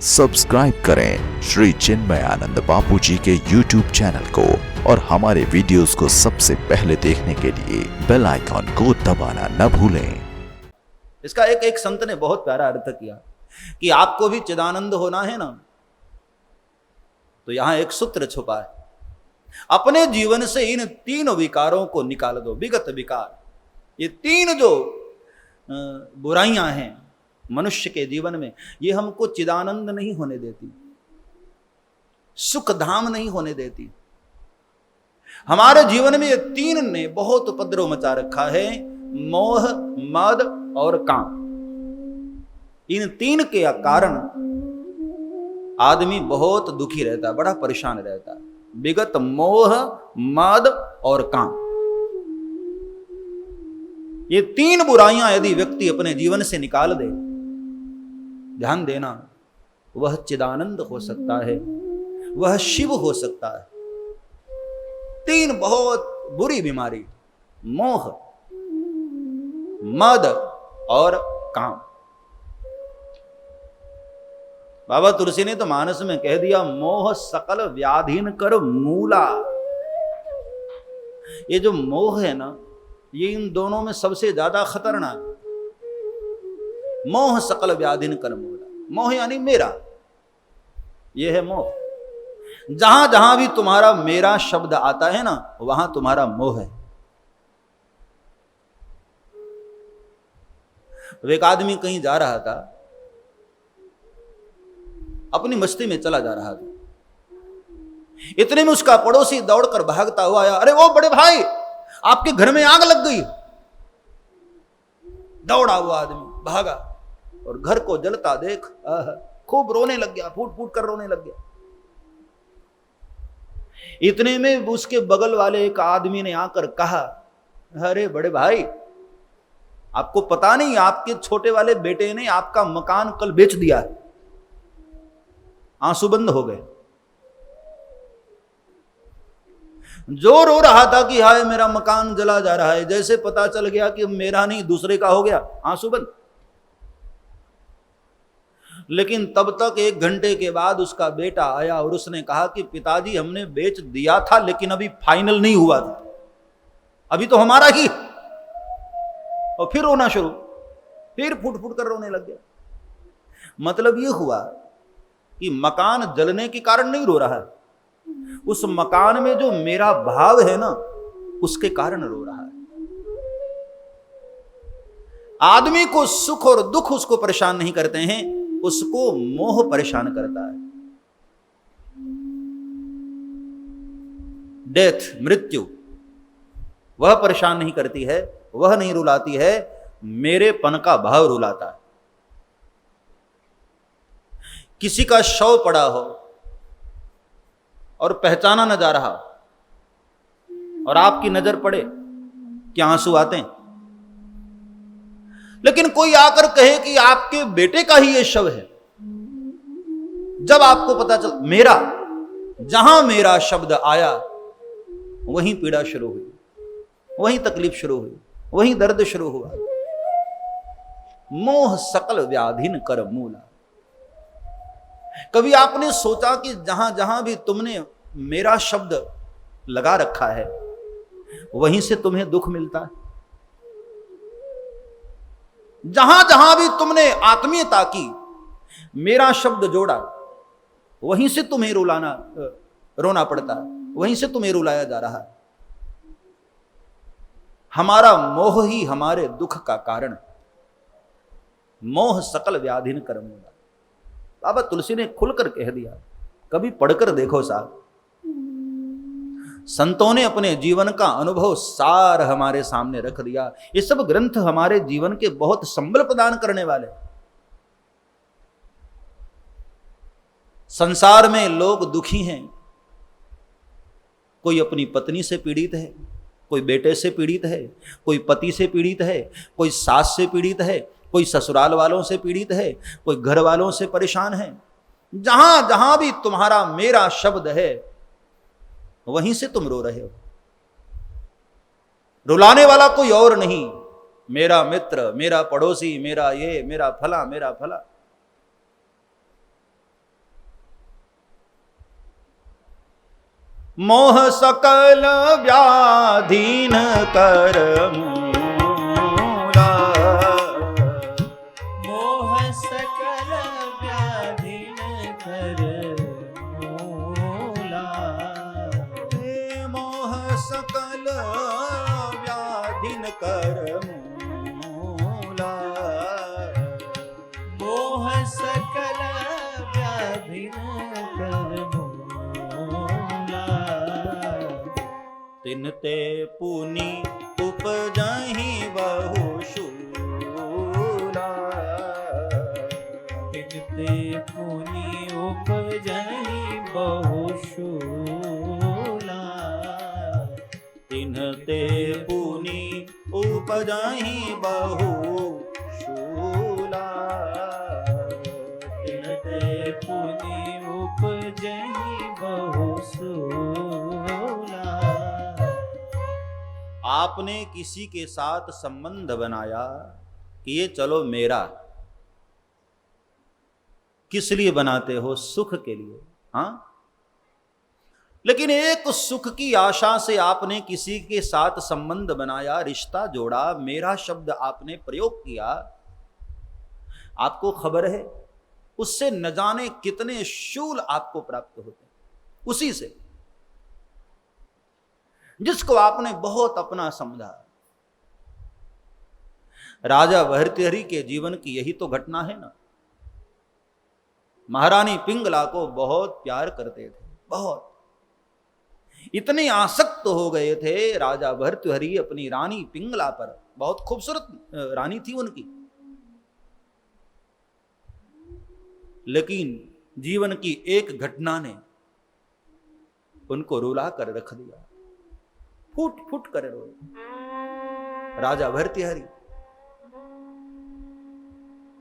Subscribe करें श्री चिन्मयानंद बापू जी के YouTube channel को और हमारे वीडियोस को सबसे पहले देखने के लिए बेल आइकॉन को दबाना न भूलें। इसका एक संत ने बहुत प्यारा अर्थ किया कि आपको भी चिदानंद होना है ना, तो यहां एक सूत्र छुपा है। अपने जीवन से इन तीन विकारों को निकाल दो। विगत विकार, ये तीन जो बुराइयां हैं मनुष्य के जीवन में, ये हमको चिदानंद नहीं होने देती, सुख धाम नहीं होने देती। हमारे जीवन में ये तीन ने बहुत उपद्रव मचा रखा है, मोह, मद और काम। इन तीन के कारण आदमी बहुत दुखी रहता है, बड़ा परेशान रहता है। विगत, मोह, मद और काम, ये तीन बुराइयां यदि व्यक्ति अपने जीवन से निकाल दे, ध्यान देना, वह चिदानंद हो सकता है, वह शिव हो सकता है। तीन बहुत बुरी बीमारी, मोह, मद और काम। बाबा तुलसी ने तो मानस में कह दिया, मोह सकल व्याधिन कर मूला। ये जो मोह है ना, ये इन दोनों में सबसे ज्यादा खतरनाक। मोह सकल व्याधिन कर मूला, मोह यानी मेरा, ये है मोह। जहां जहां भी तुम्हारा मेरा शब्द आता है ना, वहां तुम्हारा मोह है। एक आदमी कहीं जा रहा था, अपनी मस्ती में चला जा रहा था। इतने में उसका पड़ोसी दौड़कर भागता हुआ आया। अरे ओ बड़े भाई, आपके घर में आग लग गई। दौड़ा हुआ आदमी भागा और घर को जलता देख खूब रोने लग गया, फूट फूट कर रोने लग गया। इतने में उसके बगल वाले एक आदमी ने आकर कहा, अरे बड़े भाई, आपको पता नहीं, आपके छोटे वाले बेटे ने आपका मकान कल बेच दिया है। आंसू बंद हो गए। जो रो रहा था कि हाय मेरा मकान जला जा रहा है, जैसे पता चल गया कि मेरा नहीं दूसरे का हो गया, आंसू बंद। लेकिन तब तक 1 घंटे के बाद उसका बेटा आया और उसने कहा कि पिताजी, हमने बेच दिया था लेकिन अभी फाइनल नहीं हुआ था, अभी तो हमारा ही। और फिर रोना शुरू, फिर फुट फुट कर रोने लग गया। मतलब यह हुआ कि मकान जलने के कारण नहीं रो रहा है, उस मकान में जो मेरा भाव है ना, उसके कारण रो रहा है। आदमी को सुख और दुख उसको परेशान नहीं करते हैं, उसको मोह परेशान करता है। डेथ, मृत्यु, वह परेशान नहीं करती है, वह नहीं रुलाती है, मेरेपन का भाव रुलाता है। किसी का शव पड़ा हो और पहचाना न जा रहा और आपकी नजर पड़े, क्या आंसू आते हैं? लेकिन कोई आकर कहे कि आपके बेटे का ही ये शव है, जब आपको पता चल, मेरा, जहां मेरा शब्द आया वहीं पीड़ा शुरू हुई, वहीं तकलीफ शुरू हुई, वहीं दर्द शुरू हुआ। मोह सकल व्याधिन कर मूला। कभी आपने सोचा कि जहां जहां भी तुमने मेरा शब्द लगा रखा है, वहीं से तुम्हें दुख मिलता है? जहां जहां भी तुमने आत्मीयता की, मेरा शब्द जोड़ा, वहीं से तुम्हें रोना पड़ता है, वहीं से तुम्हें रुलाया जा रहा है। हमारा मोह ही हमारे दुख का कारण। मोह सकल व्याधिन कर मूला। बाबा तुलसी ने खुलकर कह दिया। कभी पढ़कर देखो साहब, संतों ने अपने जीवन का अनुभव सार हमारे सामने रख दिया। ये सब ग्रंथ हमारे जीवन के बहुत संबल प्रदान करने वाले। संसार में लोग दुखी हैं, कोई अपनी पत्नी से पीड़ित है, कोई बेटे से पीड़ित है, कोई पति से पीड़ित है, कोई सास से पीड़ित है, कोई ससुराल वालों से पीड़ित है, कोई घर वालों से परेशान है। जहां जहां भी तुम्हारा मेरा शब्द है, वहीं से तुम रो रहे हो। रुलाने वाला कोई और नहीं, मेरा मित्र, मेरा पड़ोसी, मेरा ये, मेरा फला, मेरा फला। मोह सकल व्याधीन कर मूला। मोह सकल व्याधीन कर मूला। मोह सकल व्याधीन कर मूला। मोह सकल व्याधीन कर मूला। तिन ते पुनि उपजहि बहु शूला। तिनते पुनि उपजहि बहु शूला। तिन ते पुनि उपजहि बहु शूला। तिनते पुनि उपजहि बहु शूला। आपने किसी के साथ संबंध बनाया कि ये चलो मेरा, किस लिए बनाते हो? सुख के लिए। हाँ, लेकिन एक सुख की आशा से आपने किसी के साथ संबंध बनाया, रिश्ता जोड़ा, मेरा शब्द आपने प्रयोग किया। आपको खबर है उससे न जाने कितने शूल आपको प्राप्त होते हैं, उसी से जिसको आपने बहुत अपना समझा। राजा भर्तृहरि के जीवन की यही तो घटना है ना। महारानी पिंगला को बहुत प्यार करते थे, बहुत, इतने आसक्त हो गए थे राजा भर्तृहरि अपनी रानी पिंगला पर। बहुत खूबसूरत रानी थी उनकी, लेकिन जीवन की एक घटना ने उनको रुला कर रख दिया। फूट फूट कर रोए राजा भर्तृहरि,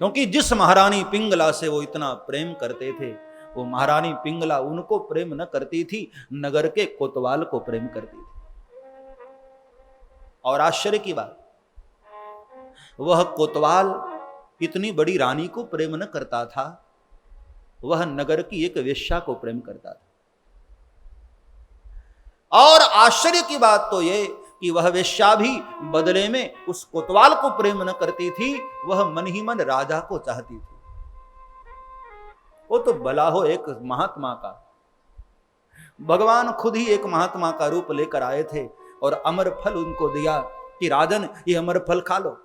क्योंकि जिस महारानी पिंगला से वो इतना प्रेम करते थे, वो महारानी पिंगला उनको प्रेम न करती थी, नगर के कोतवाल को प्रेम करती थी। और आश्चर्य की बात, वह कोतवाल इतनी बड़ी रानी को प्रेम न करता था, वह नगर की एक वेश्या को प्रेम करता था। और आश्चर्य की बात तो यह कि वह वेश्या भी बदले में उस कोतवाल को प्रेम न करती थी, वह मन ही मन राजा को चाहती थी। वो तो भला हो एक महात्मा का, भगवान खुद ही एक महात्मा का रूप लेकर आए थे और अमर फल उनको दिया कि राजन ये अमर फल खा लो,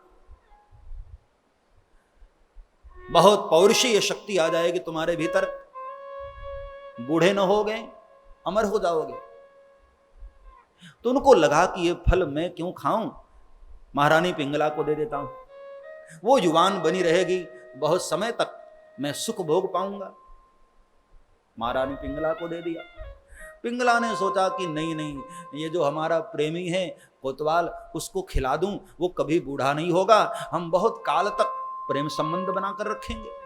बहुत पौरुषीय शक्ति आ जाएगी तुम्हारे भीतर, बूढ़े न हो गए, अमर हो जाओगे। तो उनको लगा कि ये फल मैं क्यों खाऊं, महारानी पिंगला को दे देता हूं, वो युवान बनी रहेगी, बहुत समय तक मैं सुख भोग पाऊंगा। महारानी पिंगला को दे दिया। पिंगला ने सोचा कि नहीं नहीं, ये जो हमारा प्रेमी है कोतवाल, उसको खिला दूं, वो कभी बूढ़ा नहीं होगा, हम बहुत काल तक प्रेम संबंध बनाकर रखेंगे।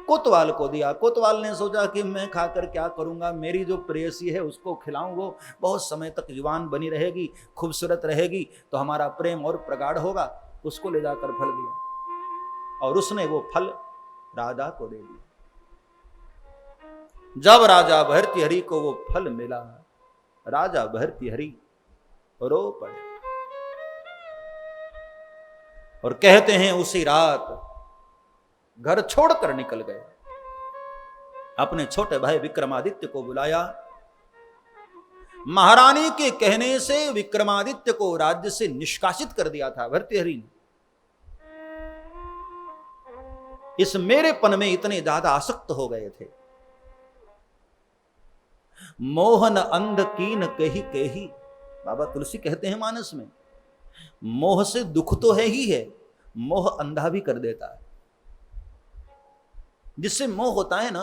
कोतवाल को दिया। कोतवाल ने सोचा कि मैं खाकर क्या करूंगा, मेरी जो प्रेयसी है उसको खिलाऊं, वो बहुत समय तक युवान बनी रहेगी, खूबसूरत रहेगी, तो हमारा प्रेम और प्रगाढ़ होगा। उसको ले जाकर फल दिया और उसने वो फल राजा को दे दिया। जब राजा भर्तृहरि को वो फल मिला, राजा भर्तृहरि रो पड़े और कहते हैं उसी रात घर छोड़कर निकल गए। अपने छोटे भाई विक्रमादित्य को बुलाया। महारानी के कहने से विक्रमादित्य को राज्य से निष्कासित कर दिया था भर्तृहरि ने। इस मेरेपन में इतने ज्यादा आसक्त हो गए थे। मोहन अंध कीन कही कही, बाबा तुलसी कहते हैं मानस में, मोह से दुख तो है ही है, मोह अंधा भी कर देता है। जिससे मोह होता है ना,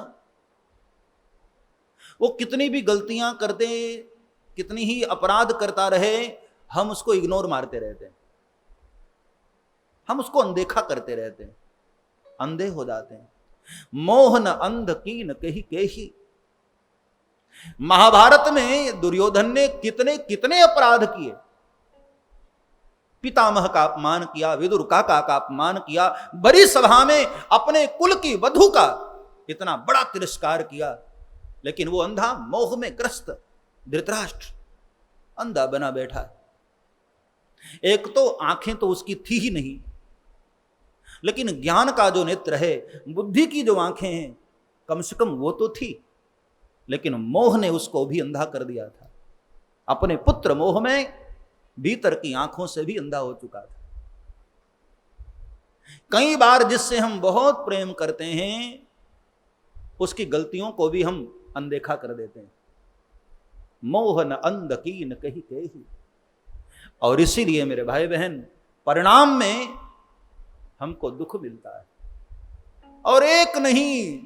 वो कितनी भी गलतियां कर दे, कितनी ही अपराध करता रहे, हम उसको इग्नोर मारते रहते हैं, हम उसको अनदेखा करते रहते हैं, अंधे हो जाते हैं। मोह न अंध कीन कही कही। महाभारत में दुर्योधन ने कितने कितने अपराध किए, पितामह का अपमान किया, विदुर काका का अपमान किया, बड़ी सभा में अपने कुल की वधू का इतना बड़ा तिरस्कार किया। लेकिन वो अंधा मोह में ग्रस्त धृतराष्ट्र अंधा बना बैठा है। एक तो आंखें तो उसकी थी ही नहीं, लेकिन ज्ञान का जो नेत्र है, बुद्धि की जो आंखें हैं, कम से कम वो तो थी, लेकिन मोह ने उसको भी अंधा कर दिया था। अपने पुत्र मोह में भीतर की आंखों से भी अंधा हो चुका था। कई बार जिससे हम बहुत प्रेम करते हैं, उसकी गलतियों को भी हम अनदेखा कर देते हैं। मोहन अंध कीन कही कही। और इसीलिए मेरे भाई बहन, परिणाम में हमको दुख मिलता है। और एक नहीं,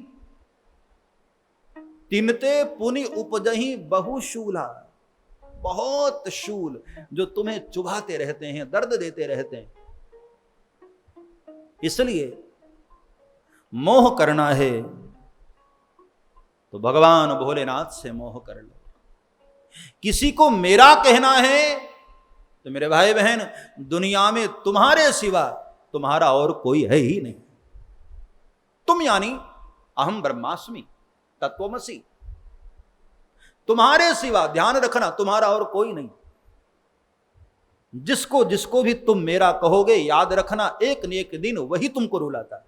तिनते पुनि उपजही बहुशूला, बहुत शूल जो तुम्हें चुभाते रहते हैं, दर्द देते रहते हैं। इसलिए मोह करना है तो भगवान भोलेनाथ से मोह कर लो। किसी को मेरा कहना है तो मेरे भाई बहन, दुनिया में तुम्हारे सिवा तुम्हारा और कोई है ही नहीं। तुम यानी अहम ब्रह्मास्मि तत्वमसि, तुम्हारे सिवा ध्यान रखना तुम्हारा और कोई नहीं। जिसको जिसको भी तुम मेरा कहोगे, याद रखना एक न एक दिन वही तुमको रुलाता है।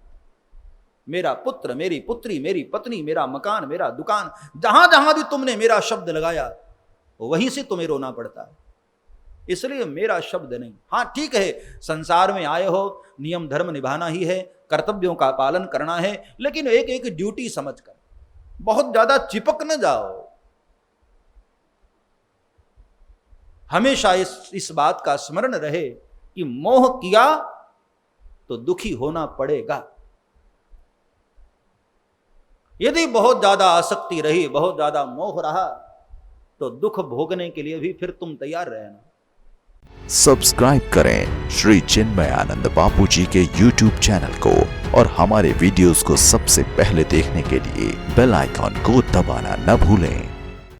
मेरा पुत्र, मेरी पुत्री, मेरी पत्नी, मेरा मकान, मेरा दुकान, जहां जहां भी तुमने मेरा शब्द लगाया वहीं से तुम्हें रोना पड़ता है। इसलिए मेरा शब्द नहीं। हाँ ठीक है, संसार में आए हो, नियम धर्म निभाना ही है, कर्तव्यों का पालन करना है, लेकिन एक एक ड्यूटी समझकर, बहुत ज्यादा चिपक न जाओ। हमेशा इस बात का स्मरण रहे कि मोह किया तो दुखी होना पड़ेगा। यदि बहुत ज्यादा आसक्ति रही, बहुत ज्यादा मोह रहा, तो दुख भोगने के लिए भी फिर तुम तैयार रहना। सब्सक्राइब करें श्री चिन्मयानंद बापू जी के YouTube चैनल को और हमारे वीडियोस को सबसे पहले देखने के लिए बेल आइकॉन को दबाना न भूलें।